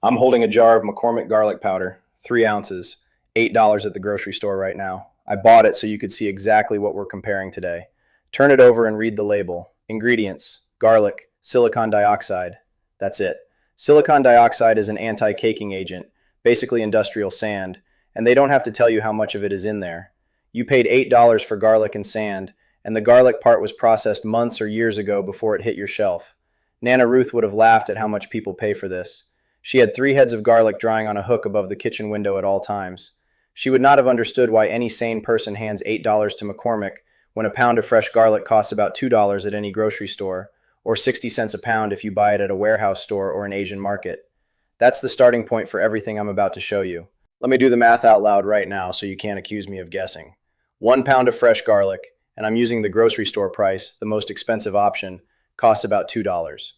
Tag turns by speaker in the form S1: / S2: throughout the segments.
S1: I'm holding a jar of McCormick garlic powder, 3 ounces, $8 at the grocery store right now. I bought it so you could see exactly what we're comparing today. Turn it over and read the label. Ingredients: garlic, silicon dioxide. That's it. Silicon dioxide is an anti-caking agent, basically industrial sand, and they don't have to tell you how much of it is in there. You paid $8 for garlic and sand, and the garlic part was processed months or years ago before it hit your shelf. Nana Ruth would have laughed at how much people pay for this. She had 3 heads of garlic drying on a hook above the kitchen window at all times. She would not have understood why any sane person hands $8 to McCormick when a pound of fresh garlic costs about $2 at any grocery store, or 60 cents a pound if you buy it at a warehouse store or an Asian market. That's the starting point for everything I'm about to show you. Let me do the math out loud right now so you can't accuse me of guessing. 1 pound of fresh garlic, and I'm using the grocery store price, the most expensive option, costs about $2.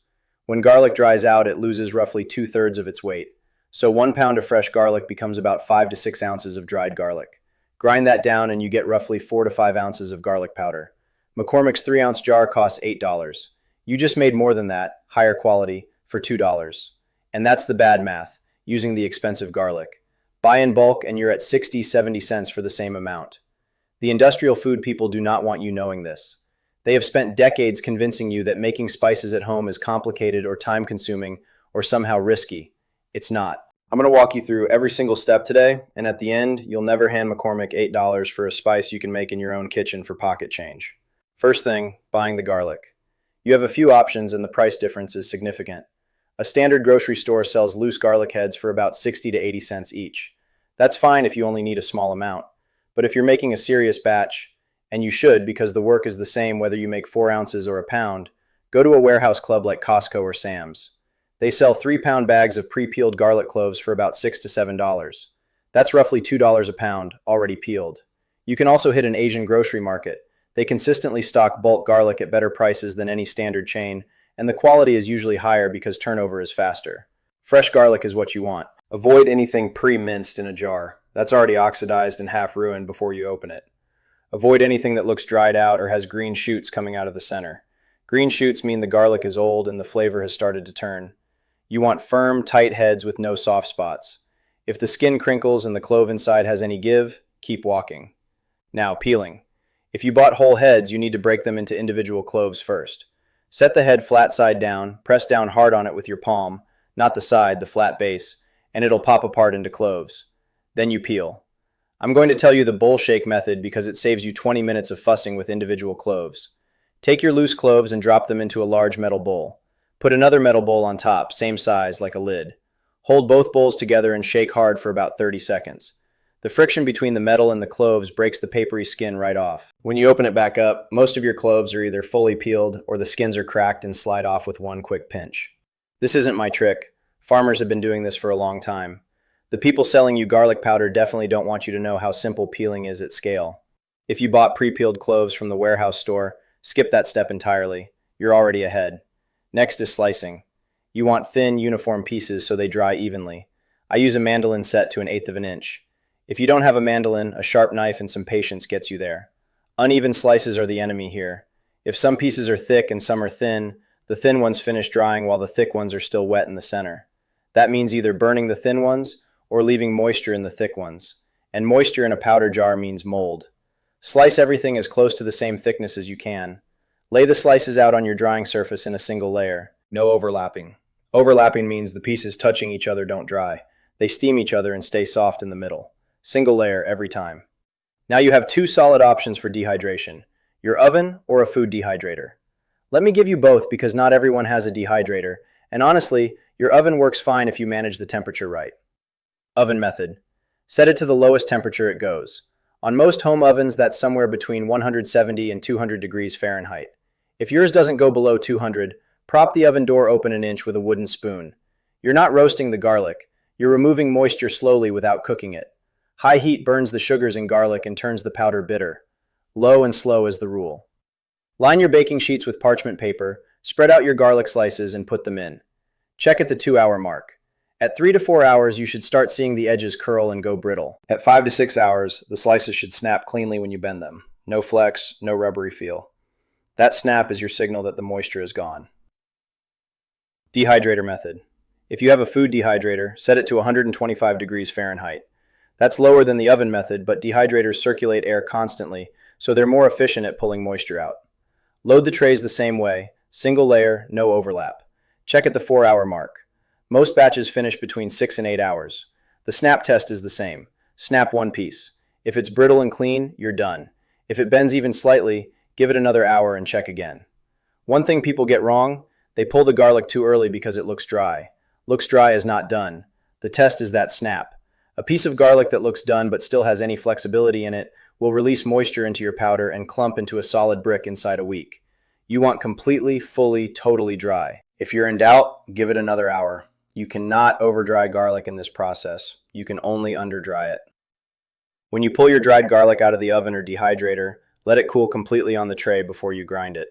S1: When garlic dries out, it loses roughly 2/3 of its weight. So 1 pound of fresh garlic becomes about 5 to 6 ounces of dried garlic. Grind that down and you get roughly 4 to 5 ounces of garlic powder. McCormick's 3-ounce jar costs $8. You just made more than that, higher quality, for $2. And that's the bad math, using the expensive garlic. Buy in bulk and you're at 60, 70 cents for the same amount. The industrial food people do not want you knowing this. They have spent decades convincing you that making spices at home is complicated or time-consuming or somehow risky. It's not. I'm going to walk you through every single step today, and at the end, you'll never hand McCormick $8 for a spice you can make in your own kitchen for pocket change. First thing, buying the garlic. You have a few options and the price difference is significant. A standard grocery store sells loose garlic heads for about 60 to 80 cents each. That's fine if you only need a small amount, but if you're making a serious batch, and you should because the work is the same whether you make 4 ounces or a pound, go to a warehouse club like Costco or Sam's. They sell 3-pound bags of pre-peeled garlic cloves for about $6 to $7. That's roughly $2 a pound, already peeled. You can also hit an Asian grocery market. They consistently stock bulk garlic at better prices than any standard chain, and the quality is usually higher because turnover is faster. Fresh garlic is what you want. Avoid anything pre-minced in a jar. That's already oxidized and half ruined before you open it. Avoid anything that looks dried out or has green shoots coming out of the center. Green shoots mean the garlic is old and the flavor has started to turn. You want firm, tight heads with no soft spots. If the skin crinkles and the clove inside has any give, keep walking. Now, peeling. If you bought whole heads, you need to break them into individual cloves first. Set the head flat side down, press down hard on it with your palm, not the side, the flat base, and it'll pop apart into cloves. Then you peel. I'm going to tell you the bowl shake method because it saves you 20 minutes of fussing with individual cloves. Take your loose cloves and drop them into a large metal bowl. Put another metal bowl on top, same size, like a lid. Hold both bowls together and shake hard for about 30 seconds. The friction between the metal and the cloves breaks the papery skin right off. When you open it back up, most of your cloves are either fully peeled or the skins are cracked and slide off with one quick pinch. This isn't my trick. Farmers have been doing this for a long time. The people selling you garlic powder definitely don't want you to know how simple peeling is at scale. If you bought pre-peeled cloves from the warehouse store, skip that step entirely. You're already ahead. Next is slicing. You want thin, uniform pieces so they dry evenly. I use a mandolin set to 1/8 of an inch. If you don't have a mandolin, a sharp knife and some patience gets you there. Uneven slices are the enemy here. If some pieces are thick and some are thin, the thin ones finish drying while the thick ones are still wet in the center. That means either burning the thin ones or leaving moisture in the thick ones. And moisture in a powder jar means mold. Slice everything as close to the same thickness as you can. Lay the slices out on your drying surface in a single layer. No overlapping. Overlapping means the pieces touching each other don't dry. They steam each other and stay soft in the middle. Single layer every time. Now you have 2 solid options for dehydration, your oven or a food dehydrator. Let me give you both because not everyone has a dehydrator, and honestly, your oven works fine if you manage the temperature right. Oven method. Set it to the lowest temperature it goes. On most home ovens, that's somewhere between 170 and 200 degrees Fahrenheit. If yours doesn't go below 200, prop the oven door open an inch with a wooden spoon. You're not roasting the garlic. You're removing moisture slowly without cooking it. High heat burns the sugars in garlic and turns the powder bitter. Low and slow is the rule. Line your baking sheets with parchment paper, spread out your garlic slices, and put them in. Check at the 2-hour mark. At 3 to 4 hours, you should start seeing the edges curl and go brittle. At 5 to 6 hours, the slices should snap cleanly when you bend them. No flex, no rubbery feel. That snap is your signal that the moisture is gone. Dehydrator method. If you have a food dehydrator, set it to 125 degrees Fahrenheit. That's lower than the oven method, but dehydrators circulate air constantly, so they're more efficient at pulling moisture out. Load the trays the same way, single layer, no overlap. Check at the 4-hour mark. Most batches finish between 6 and 8 hours. The snap test is the same. Snap one piece. If it's brittle and clean, you're done. If it bends even slightly, give it another hour and check again. One thing people get wrong, they pull the garlic too early because it looks dry. Looks dry is not done. The test is that snap. A piece of garlic that looks done but still has any flexibility in it will release moisture into your powder and clump into a solid brick inside a week. You want completely, fully, totally dry. If you're in doubt, give it another hour. You cannot over-dry garlic in this process. You can only under-dry it. When you pull your dried garlic out of the oven or dehydrator, let it cool completely on the tray before you grind it.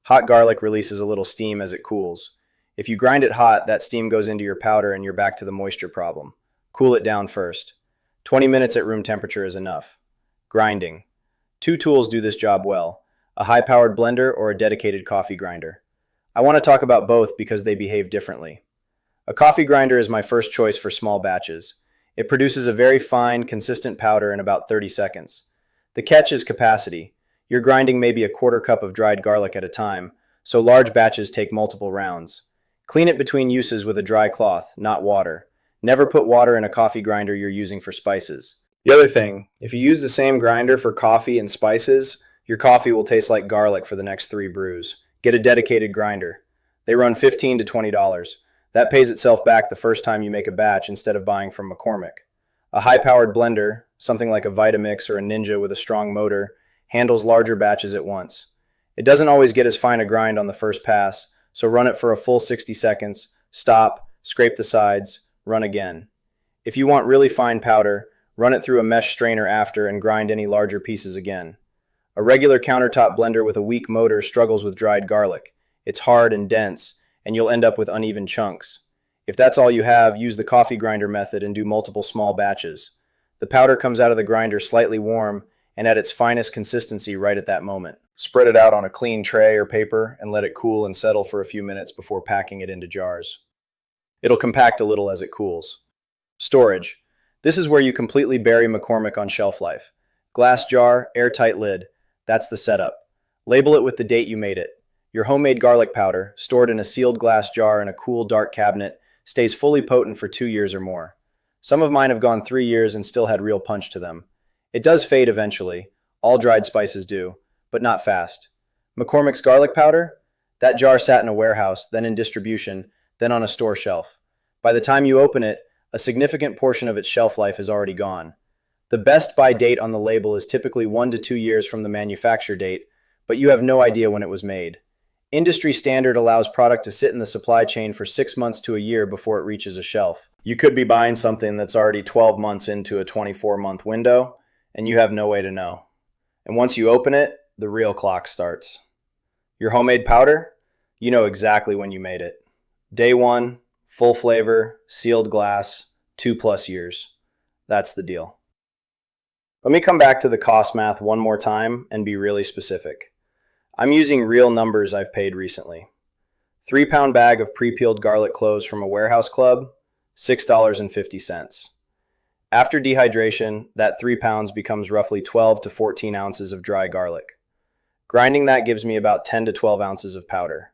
S1: Hot garlic releases a little steam as it cools. If you grind it hot, that steam goes into your powder and you're back to the moisture problem. Cool it down first. 20 minutes at room temperature is enough. Grinding. Two tools do this job well: a high-powered blender or a dedicated coffee grinder. I want to talk about both because they behave differently. A coffee grinder is my first choice for small batches. It produces a very fine, consistent powder in about 30 seconds. The catch is capacity. You're grinding maybe a quarter cup of dried garlic at a time, so large batches take multiple rounds. Clean it between uses with a dry cloth, not water. Never put water in a coffee grinder you're using for spices. The other thing, if you use the same grinder for coffee and spices, your coffee will taste like garlic for the next 3 brews. Get a dedicated grinder. They run $15 to $20. That pays itself back the first time you make a batch instead of buying from McCormick. A high-powered blender, something like a Vitamix or a Ninja with a strong motor, handles larger batches at once. It doesn't always get as fine a grind on the first pass, so run it for a full 60 seconds, stop, scrape the sides, run again. If you want really fine powder, run it through a mesh strainer after and grind any larger pieces again. A regular countertop blender with a weak motor struggles with dried garlic. It's hard and dense, and you'll end up with uneven chunks. If that's all you have, use the coffee grinder method and do multiple small batches. The powder comes out of the grinder slightly warm and at its finest consistency right at that moment. Spread it out on a clean tray or paper and let it cool and settle for a few minutes before packing it into jars. It'll compact a little as it cools. Storage. This is where you completely bury McCormick on shelf life. Glass jar, airtight lid. That's the setup. Label it with the date you made it. Your homemade garlic powder, stored in a sealed glass jar in a cool, dark cabinet, stays fully potent for 2 years or more. Some of mine have gone 3 years and still had real punch to them. It does fade eventually. All dried spices do, but not fast. McCormick's garlic powder? That jar sat in a warehouse, then in distribution, then on a store shelf. By the time you open it, a significant portion of its shelf life is already gone. The best buy date on the label is typically 1 to 2 years from the manufacture date, but you have no idea when it was made. Industry standard allows product to sit in the supply chain for 6 months to a year before it reaches a shelf. You could be buying something that's already 12 months into a 24-month window, and you have no way to know. And once you open it, the real clock starts. Your homemade powder? You know exactly when you made it. Day 1, full flavor, sealed glass, 2+ years. That's the deal. Let me come back to the cost math one more time and be really specific. I'm using real numbers I've paid recently. 3-pound bag of pre-peeled garlic cloves from a warehouse club, $6.50. After dehydration, that 3 pounds becomes roughly 12 to 14 ounces of dry garlic. Grinding that gives me about 10 to 12 ounces of powder.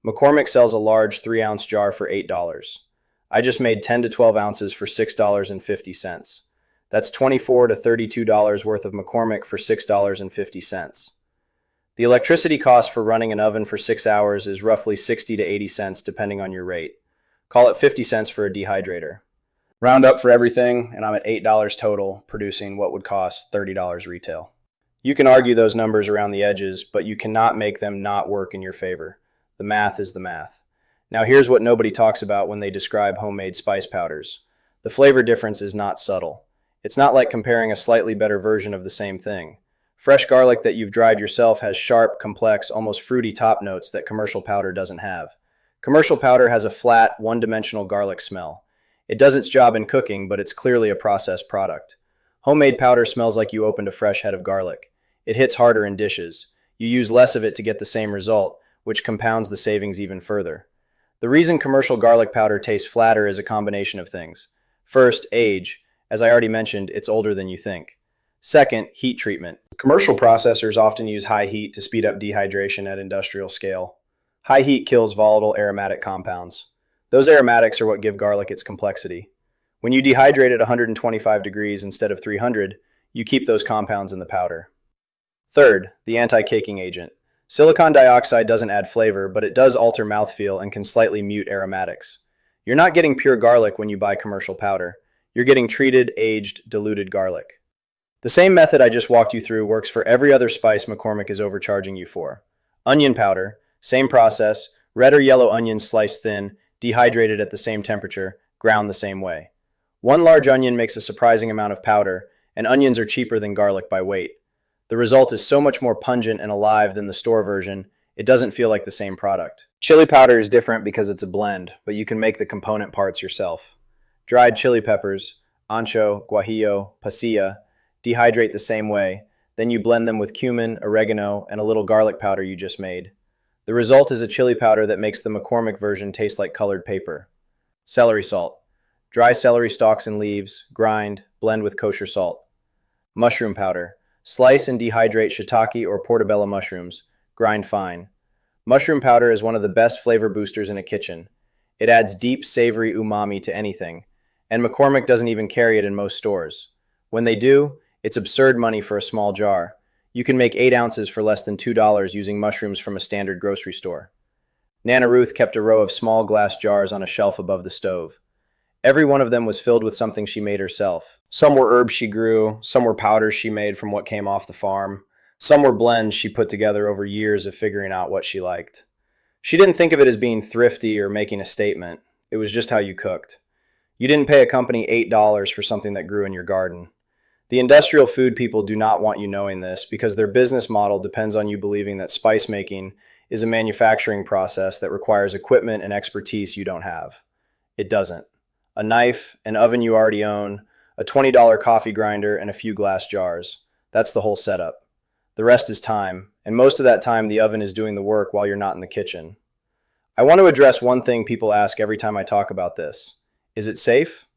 S1: McCormick sells a large 3-ounce jar for $8. I just made 10 to 12 ounces for $6.50. That's $24 to $32 worth of McCormick for $6.50. The electricity cost for running an oven for 6 hours is roughly 60 to 80 cents depending on your rate. Call it 50 cents for a dehydrator. Round up for everything, and I'm at $8 total, producing what would cost $30 retail. You can argue those numbers around the edges, but you cannot make them not work in your favor. The math is the math. Now here's what nobody talks about when they describe homemade spice powders. The flavor difference is not subtle. It's not like comparing a slightly better version of the same thing. Fresh garlic that you've dried yourself has sharp, complex, almost fruity top notes that commercial powder doesn't have. Commercial powder has a flat, one-dimensional garlic smell. It does its job in cooking, but it's clearly a processed product. Homemade powder smells like you opened a fresh head of garlic. It hits harder in dishes. You use less of it to get the same result, which compounds the savings even further. The reason commercial garlic powder tastes flatter is a combination of things. First, age. As I already mentioned, it's older than you think. Second, heat treatment. Commercial processors often use high heat to speed up dehydration at industrial scale. High heat kills volatile aromatic compounds. Those aromatics are what give garlic its complexity. When you dehydrate at 125 degrees instead of 300, you keep those compounds in the powder. Third, the anti-caking agent. Silicon dioxide doesn't add flavor, but it does alter mouthfeel and can slightly mute aromatics. You're not getting pure garlic when you buy commercial powder. You're getting treated, aged, diluted garlic. The same method I just walked you through works for every other spice McCormick is overcharging you for. Onion powder, same process, red or yellow onions sliced thin, dehydrated at the same temperature, ground the same way. One large onion makes a surprising amount of powder, and onions are cheaper than garlic by weight. The result is so much more pungent and alive than the store version, it doesn't feel like the same product. Chili powder is different because it's a blend, but you can make the component parts yourself. Dried chili peppers, ancho, guajillo, pasilla, dehydrate the same way, then you blend them with cumin, oregano, and a little garlic powder you just made. The result is a chili powder that makes the McCormick version taste like colored paper. Celery salt. Dry celery stalks and leaves, grind, blend with kosher salt. Mushroom powder. Slice and dehydrate shiitake or portobello mushrooms. Grind fine. Mushroom powder is one of the best flavor boosters in a kitchen. It adds deep, savory umami to anything, and McCormick doesn't even carry it in most stores. When they do, it's absurd money for a small jar. You can make 8 ounces for less than $2 using mushrooms from a standard grocery store. Nana Ruth kept a row of small glass jars on a shelf above the stove. Every one of them was filled with something she made herself. Some were herbs she grew, some were powders she made from what came off the farm, some were blends she put together over years of figuring out what she liked. She didn't think of it as being thrifty or making a statement. It was just how you cooked. You didn't pay a company $8 for something that grew in your garden. The industrial food people do not want you knowing this because their business model depends on you believing that spice making is a manufacturing process that requires equipment and expertise you don't have. It doesn't. A knife, an oven you already own, a $20 coffee grinder, and a few glass jars. That's the whole setup. The rest is time, and most of that time the oven is doing the work while you're not in the kitchen. I want to address one thing people ask every time I talk about this. Is it safe?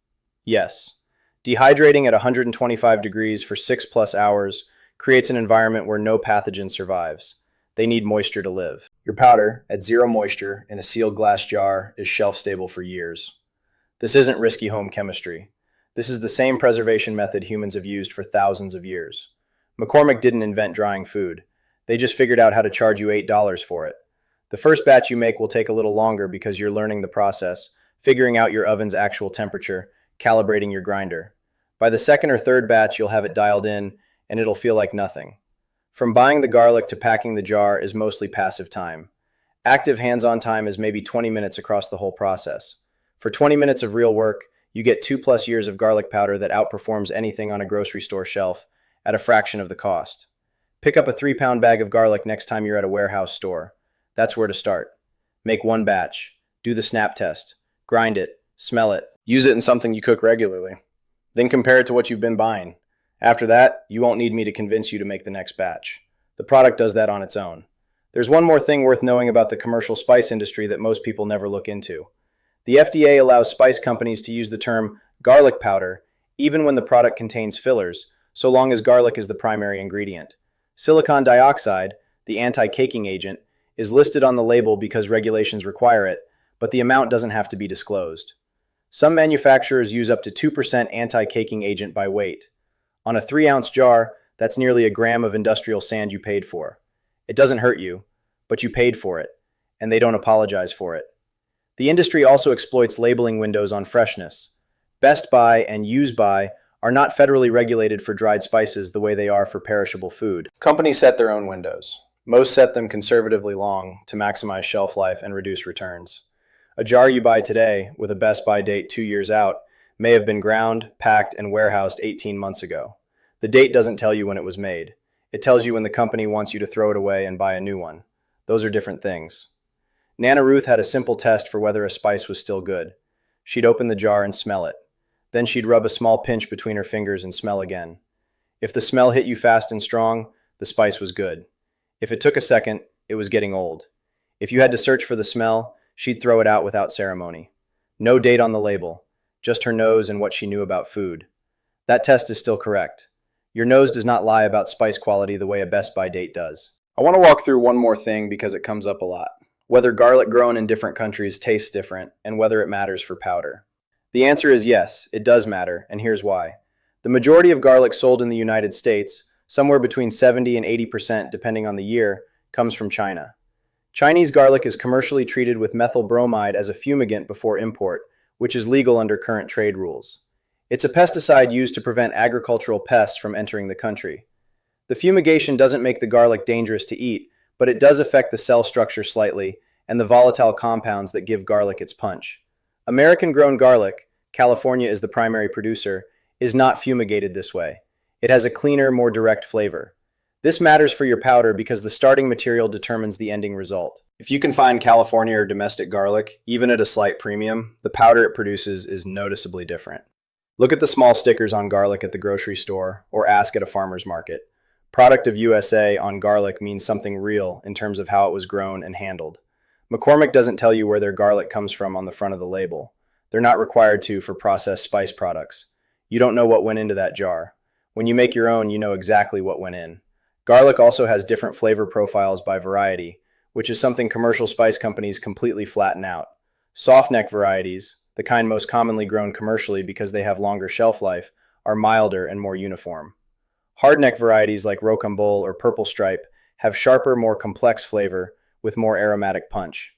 S1: Yes. Dehydrating at 125 degrees for 6+ hours creates an environment where no pathogen survives. They need moisture to live. Your powder, at 0 moisture, in a sealed glass jar, is shelf-stable for years. This isn't risky home chemistry. This is the same preservation method humans have used for thousands of years. McCormick didn't invent drying food. They just figured out how to charge you $8 for it. The first batch you make will take a little longer because you're learning the process, figuring out your oven's actual temperature, calibrating your grinder. By the second or third batch, you'll have it dialed in, and it'll feel like nothing. From buying the garlic to packing the jar is mostly passive time. Active hands-on time is maybe 20 minutes across the whole process. For 20 minutes of real work, you get 2+ years of garlic powder that outperforms anything on a grocery store shelf at a fraction of the cost. Pick up a 3-pound bag of garlic next time you're at a warehouse store. That's where to start. Make 1 batch. Do the snap test. Grind it. Smell it. Use it in something you cook regularly. Then compare it to what you've been buying. After that, you won't need me to convince you to make the next batch. The product does that on its own. There's one more thing worth knowing about the commercial spice industry that most people never look into. The FDA allows spice companies to use the term garlic powder even when the product contains fillers, so long as garlic is the primary ingredient. Silicon dioxide, the anti-caking agent, is listed on the label because regulations require it, but the amount doesn't have to be disclosed. Some manufacturers use up to 2% anti-caking agent by weight. On a 3-ounce jar, that's nearly a gram of industrial sand you paid for. It doesn't hurt you, but you paid for it, and they don't apologize for it. The industry also exploits labeling windows on freshness. Best By and Use By are not federally regulated for dried spices the way they are for perishable food. Companies set their own windows. Most set them conservatively long to maximize shelf life and reduce returns. A jar you buy today, with a Best By date 2 years out, may have been ground, packed, and warehoused 18 months ago. The date doesn't tell you when it was made. It tells you when the company wants you to throw it away and buy a new one. Those are different things. Nana Ruth had a simple test for whether a spice was still good. She'd open the jar and smell it. Then she'd rub a small pinch between her fingers and smell again. If the smell hit you fast and strong, the spice was good. If it took a second, it was getting old. If you had to search for the smell, she'd throw it out without ceremony. No date on the label, just her nose and what she knew about food. That test is still correct. Your nose does not lie about spice quality the way a Best By date does. I want to walk through one more thing because it comes up a lot. Whether garlic grown in different countries tastes different, and whether it matters for powder. The answer is yes, it does matter, and here's why. The majority of garlic sold in the United States, somewhere between 70 and 80% depending on the year, comes from China. Chinese garlic is commercially treated with methyl bromide as a fumigant before import, which is legal under current trade rules. It's a pesticide used to prevent agricultural pests from entering the country. The fumigation doesn't make the garlic dangerous to eat, but it does affect the cell structure slightly and the volatile compounds that give garlic its punch. American-grown garlic, California is the primary producer, is not fumigated this way. It has a cleaner, more direct flavor. This matters for your powder because the starting material determines the ending result. If you can find California or domestic garlic, even at a slight premium, the powder it produces is noticeably different. Look at the small stickers on garlic at the grocery store or ask at a farmer's market. Product of USA on garlic means something real in terms of how it was grown and handled. McCormick doesn't tell you where their garlic comes from on the front of the label. They're not required to for processed spice products. You don't know what went into that jar. When you make your own, you know exactly what went in. Garlic also has different flavor profiles by variety, which is something commercial spice companies completely flatten out. Soft neck varieties, the kind most commonly grown commercially because they have longer shelf life, are milder and more uniform. Hardneck varieties like Rocambole or Purple Stripe have sharper, more complex flavor with more aromatic punch.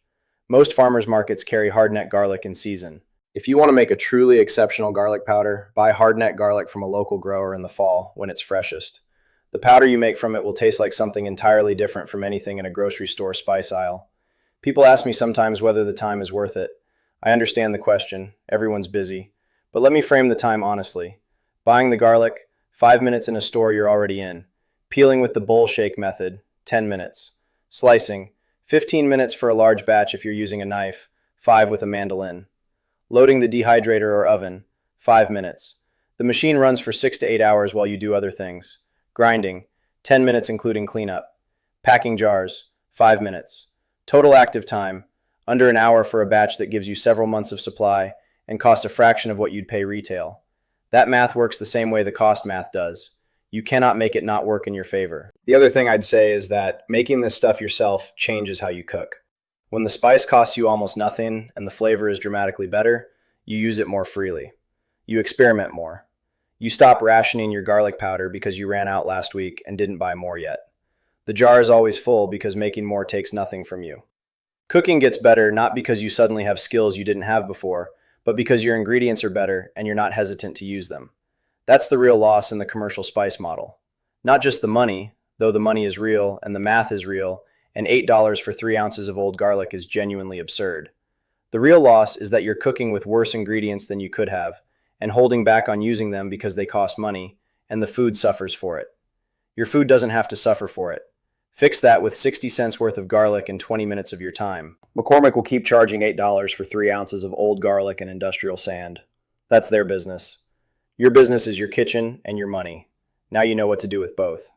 S1: Most farmers markets carry hardneck garlic in season. If you want to make a truly exceptional garlic powder, buy hardneck garlic from a local grower in the fall when it's freshest. The powder you make from it will taste like something entirely different from anything in a grocery store spice aisle. People ask me sometimes whether the time is worth it. I understand the question. Everyone's busy. But let me frame the time honestly. Buying the garlic, 5 minutes in a store you're already in. Peeling with the bowl shake method, 10 minutes. Slicing, 15 minutes for a large batch if you're using a knife, 5 with a mandolin. Loading the dehydrator or oven, 5 minutes. The machine runs for 6 to 8 hours while you do other things. Grinding, 10 minutes including cleanup. Packing jars, 5 minutes. Total active time, under an hour for a batch that gives you several months of supply and cost a fraction of what you'd pay retail. That math works the same way the cost math does. You cannot make it not work in your favor. The other thing I'd say is that making this stuff yourself changes how you cook. When the spice costs you almost nothing and the flavor is dramatically better, you use it more freely. You experiment more. You stop rationing your garlic powder because you ran out last week and didn't buy more yet. The jar is always full because making more takes nothing from you. Cooking gets better not because you suddenly have skills you didn't have before, but because your ingredients are better and you're not hesitant to use them. That's the real loss in the commercial spice model. Not just the money, though the money is real and the math is real, and $8 for 3 ounces of old garlic is genuinely absurd. The real loss is that you're cooking with worse ingredients than you could have, and holding back on using them because they cost money, and the food suffers for it. Your food doesn't have to suffer for it. Fix that with 60 cents worth of garlic in 20 minutes of your time. McCormick will keep charging $8 for 3 ounces of old garlic and industrial sand. That's their business. Your business is your kitchen and your money. Now you know what to do with both.